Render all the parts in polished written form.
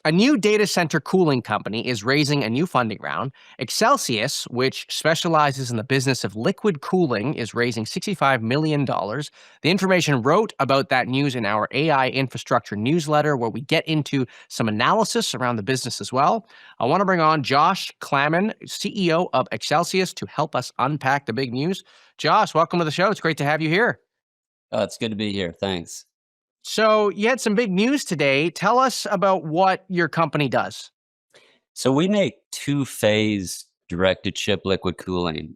A new data center cooling company is raising a new funding round. Excelsius, which specializes in the business of liquid cooling, is raising $65 million. The information wrote about that news in our AI infrastructure newsletter, where we get into some analysis around the business as well. I want to bring on Josh Claman, CEO of Excelsius, to help us unpack the big news. Josh, welcome to the show. It's great to have you here. It's good to be here. Thanks. So, you had some big news today. Tell us about what your company does. So we make two-phase direct-to-chip liquid cooling.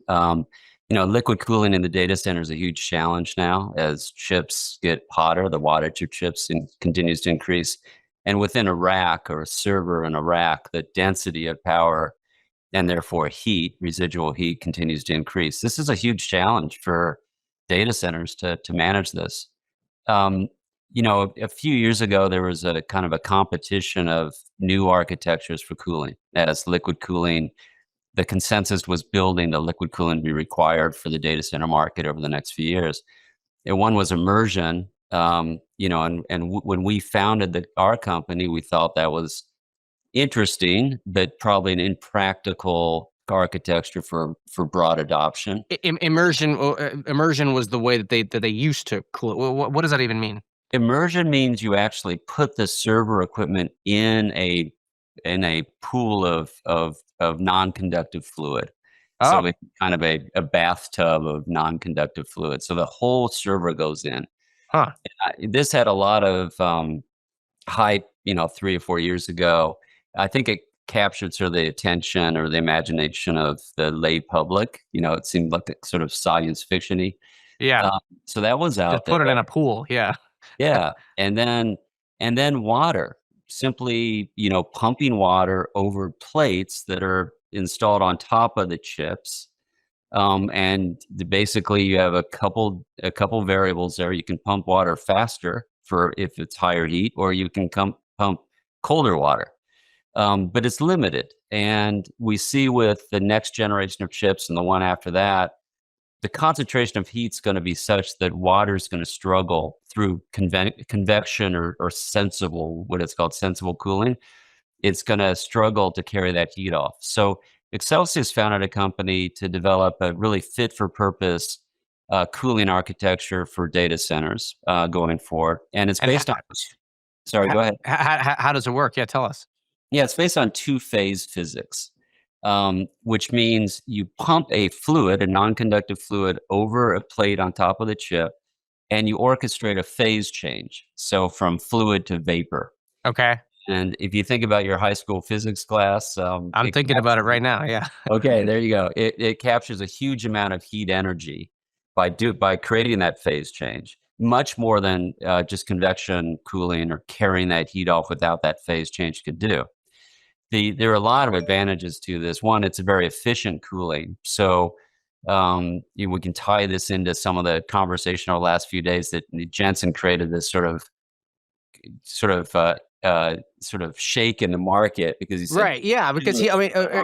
Liquid cooling in the data center is a huge challenge now as chips get hotter. The wattage of chips continues to increase, and within a rack or a server in a rack, the density of power and therefore heat, residual heat, continues to increase. This is a huge challenge for data centers to manage this. Um, a few years ago, there was a kind of a competition of new architectures for cooling. As liquid cooling, the consensus was building the liquid cooling to be required for the data center market over the next few years. And one was immersion. When we founded our company, we thought that was interesting, but probably an impractical architecture for broad adoption. Immersion was the way that they used to cool it. What does that even mean? Immersion means you actually put the server equipment in a pool of non-conductive fluid. So Oh, it's kind of a bathtub of non-conductive fluid. So the whole server goes in. huh. This had a lot of hype, 3 or 4 years ago. I think it captured sort of the attention or the imagination of the lay public. It seemed like sort of science fiction-y. Yeah, So that was just out put it in there. a pool. Yeah. Yeah, and then water. Simply, pumping water over plates that are installed on top of the chips. Basically you have a couple variables there. You can pump water faster for if it's higher heat, or you can pump colder water. But it's limited. And we see with the next generation of chips and the one after that, the concentration of heat is going to be such that water is going to struggle through convection or sensible, what it's called sensible cooling. It's going to struggle to carry that heat off. So Excelsius founded a company to develop a really fit for purpose cooling architecture for data centers going forward. And it's And based on, sorry, go ahead. how does it work? Yeah, tell us. Yeah, it's based on two-phase physics, which means you pump a fluid, a non-conductive fluid, over a plate on top of the chip, and you orchestrate a phase change, so from fluid to vapor. Okay, And if you think about your high school physics class, I'm thinking about it right now. Yeah. okay, there you go. It captures a huge amount of heat energy by creating that phase change, much more than just convection cooling or carrying that heat off without that phase change could do. There are a lot of advantages to this. One, it's a very efficient cooling. So we can tie this into some of the conversation over the last few days that Jensen created this sort of sort of shake in the market because he said, Right. Yeah. Because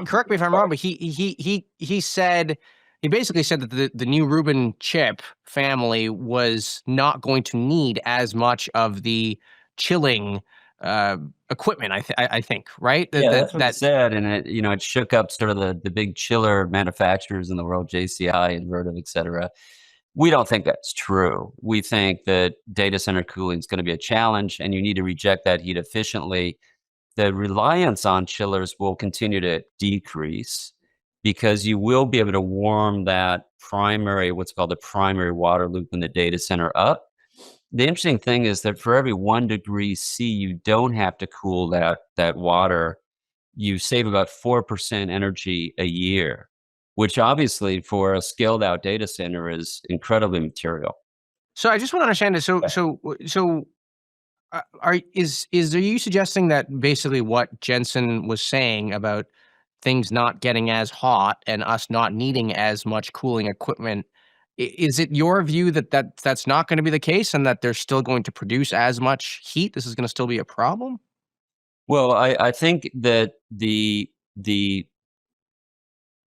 correct me if I'm wrong, but he basically said that the new Rubin chip family was not going to need as much of the chilling equipment. I think right. yeah, that's what he said, and it shook up sort of the big chiller manufacturers in the world, JCI and Vertiv, et cetera. We don't think that's true. We think that data center cooling is going to be a challenge, and you need to reject that heat efficiently. The reliance on chillers will continue to decrease because you will be able to warm that what's called the primary water loop in the data center up. The interesting thing is that for every 1 degree C, you don't have to cool that water. You save about 4% energy a year, which obviously for a scaled out data center is incredibly material. So I just want to understand this. Are you suggesting that basically what Jensen was saying about things not getting as hot and us not needing as much cooling equipment, is it your view that that's not going to be the case and that they're still going to produce as much heat? This is going to still be a problem? Well, I think that the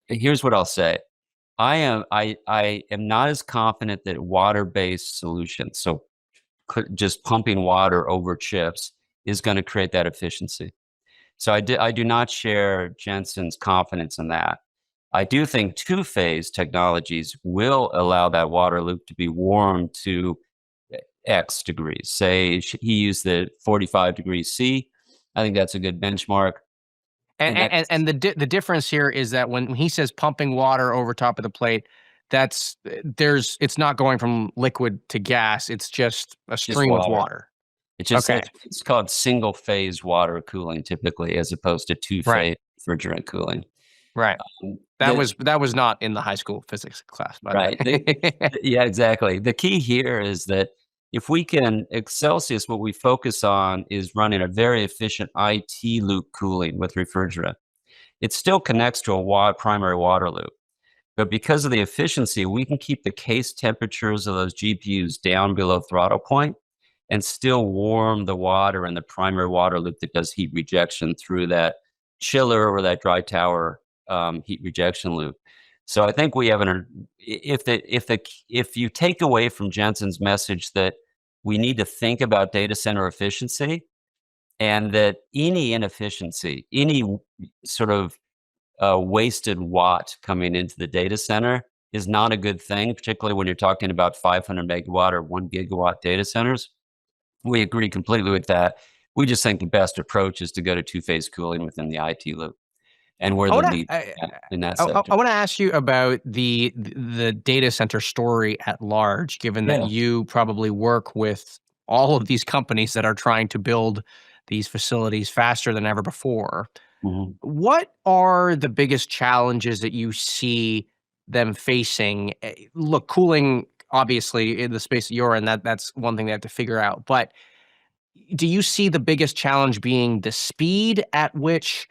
here's what I'll say. I am not as confident that water-based solutions, so just pumping water over chips, is going to create that efficiency. So I do not share Jensen's confidence in that. I do think two-phase technologies will allow that water loop to be warmed to X degrees. Say he used the 45 degrees C. I think that's a good benchmark. And And and, that's and the difference here is that when he says pumping water over top of the plate, that's it's not going from liquid to gas. It's just a just stream of water. water. It just Okay, it's called single phase water cooling typically, as opposed to two right, phase refrigerant cooling. right. The That was not in the high school physics class, by the Right. way. Yeah, exactly. The key here is that if we can Excelsius, what we focus on is running a very efficient IT loop cooling with refrigerant. It still connects to a primary water loop, but because of the efficiency, we can keep the case temperatures of those GPUs down below throttle point and still warm the water in the primary water loop that does heat rejection through that chiller or that dry tower heat rejection loop. So I think we have if you take away from Jensen's message that we need to think about data center efficiency, and that any inefficiency, any sort of wasted watt coming into the data center is not a good thing, particularly when you're talking about 500 megawatt or 1 gigawatt data centers. We agree completely with that. We just think the best approach is to go to two-phase cooling within the IT loop, and we're I the want lead in that to sector. I want to ask you about the data center story at large, given that Yeah. you probably work with all of these companies that are trying to build these facilities faster than ever before. Mhm. What are the biggest challenges that you see them facing? Look, cooling, obviously, in the space that you're in, that's one thing they have to figure out. But do you see the biggest challenge being the speed at which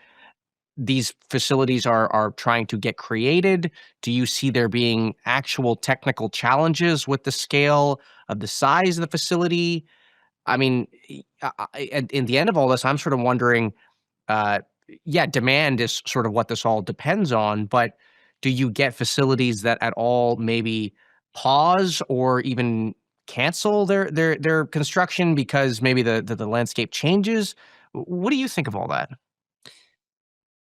these facilities are trying to get created? Do you see there being actual technical challenges with the scale of the size of the facility? I mean, and in the end of all this, I'm sort of wondering, uh, yeah, demand is sort of what this all depends on, but do you get facilities that at all maybe pause or even cancel their construction because maybe the landscape changes? What do you think of all that?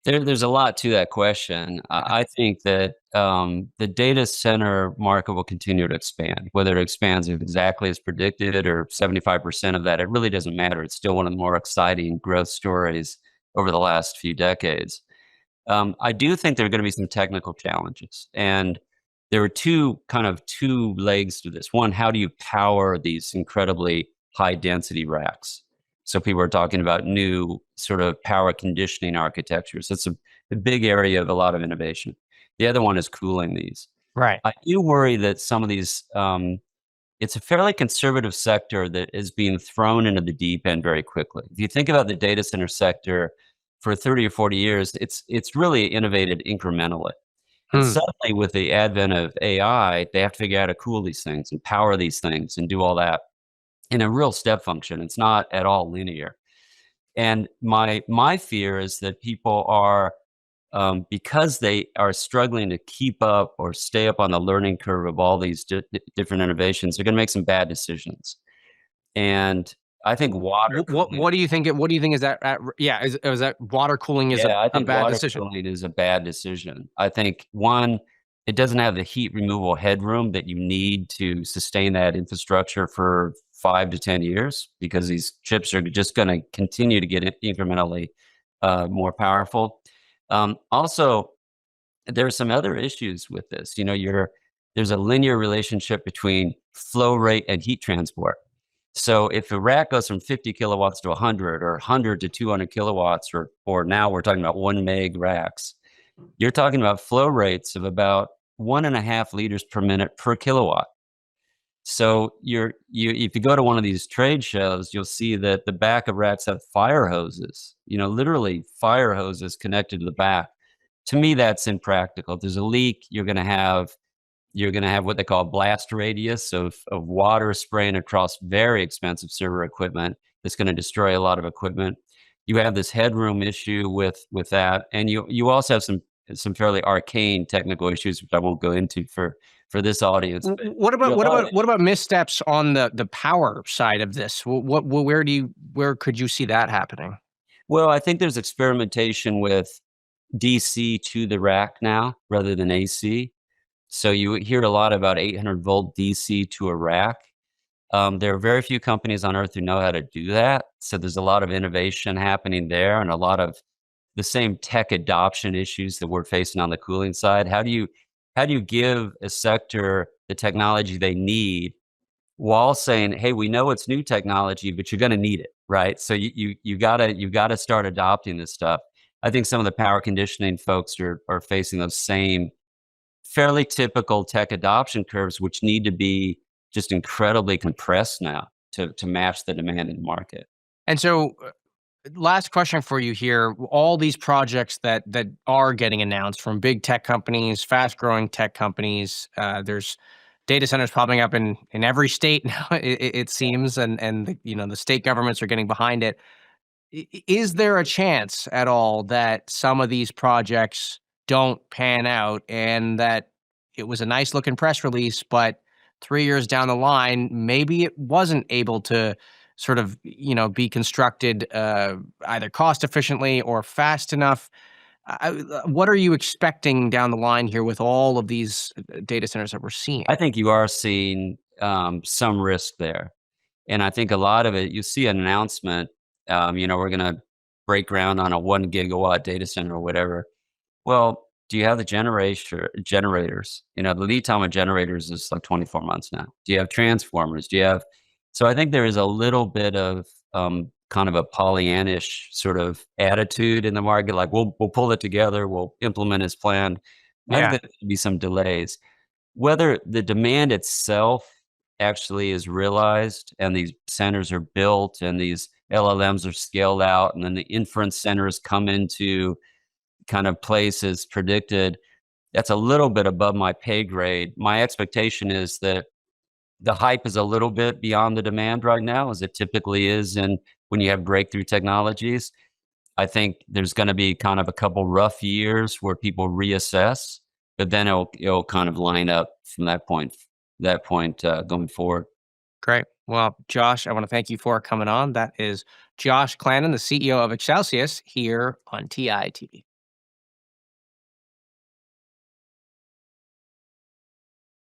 There's a lot to that question. I think that the data center market will continue to expand. Whether it expands exactly as predicted or 75% of that, it really doesn't matter. It's still one of the more exciting growth stories over the last few decades. I do think there are going to be some technical challenges, and there are two legs to this. One, how do you power these incredibly high density racks? So people are talking about new sort of power conditioning architectures. It's a big area of a lot of innovation. The other one is cooling these. Right. I do worry that some of these it's a fairly conservative sector that is being thrown into the deep end very quickly. If you think about the data center sector for 30 or 40 years, it's really innovated incrementally. And Hmm. suddenly with the advent of AI, they have to figure out how to cool these things and power these things and do all that in a real step function. It's not at all linear. And my fear is that people are because they are struggling to keep up or stay up on the learning curve of all these different innovations, they're going to make some bad decisions. And I think water cooling. What do you think is that yeah, is that water cooling is Yeah, I a think bad water decision? cooling is a bad decision. I think one, it doesn't have the heat removal headroom that you need to sustain that infrastructure for 5 to 10 years, because these chips are just going to continue to get incrementally more powerful. Also, there are some other issues with this. There's a linear relationship between flow rate and heat transport. So if a rack goes from 50 kilowatts to 100 or 100 to 200 kilowatts, or now we're talking about 1 meg racks, you're talking about flow rates of about 1.5 liters per minute per kilowatt. So if you go to one of these trade shows, you'll see that the back of racks have fire hoses, literally fire hoses connected to the back. To me, that's impractical. If there's a leak, you're going to have what they call blast radius of water spraying across very expensive server equipment that's going to destroy a lot of equipment. You have this headroom issue with that, and you also have some fairly arcane technical issues, which I won't go into for this audience. But there are a lot of What about missteps on the power side of this? Where could you see that happening? Well, I think there's experimentation with DC to the rack now rather than AC. So you hear a lot about 800-volt DC to a rack. There are very few companies on earth who know how to do that. So there's a lot of innovation happening there and a lot of the same tech adoption issues that we're facing on the cooling side. How do you give a sector the technology they need while saying, "Hey, we know it's new technology, but you're going to need it," right? So you gotta start adopting this stuff. I think some of the power conditioning folks are facing those same fairly typical tech adoption curves, which need to be just incredibly compressed now to match the demand in the market. And so, last question for you here. All these projects that are getting announced from big tech companies, fast growing tech companies, there's data centers popping up in every state now. It seems, and the state governments are getting behind it. Is there a chance at all that some of these projects don't pan out and that it was a nice looking press release, but 3 years down the line, maybe it wasn't able to sort of, be constructed either cost efficiently or fast enough? What are you expecting down the line here with all of these data centers that we're seeing? I think you are seeing some risk there. And I think a lot of it, you see an announcement, we're going to break ground on a 1 gigawatt data center or whatever. Well, do you have the generators? The lead time of generators is like 24 months now. Do you have transformers? So I think there is a little bit of kind of a Pollyannish sort of attitude in the market, like we'll pull it together, we'll implement as planned. I think Yeah, there could be some delays. Whether the demand itself actually is realized and these centers are built and these LLMs are scaled out and then the inference centers come into kind of place as predicted, that's a little bit above my pay grade. My expectation is that the hype is a little bit beyond the demand right now, as it typically is and when you have breakthrough technologies. I think there's going to be kind of a couple rough years where people reassess, but then it'll kind of line up from that point going forward. great. Well, Josh, I want to thank you for coming on. That is Josh Claman, the CEO of Excelsius, here on TITV.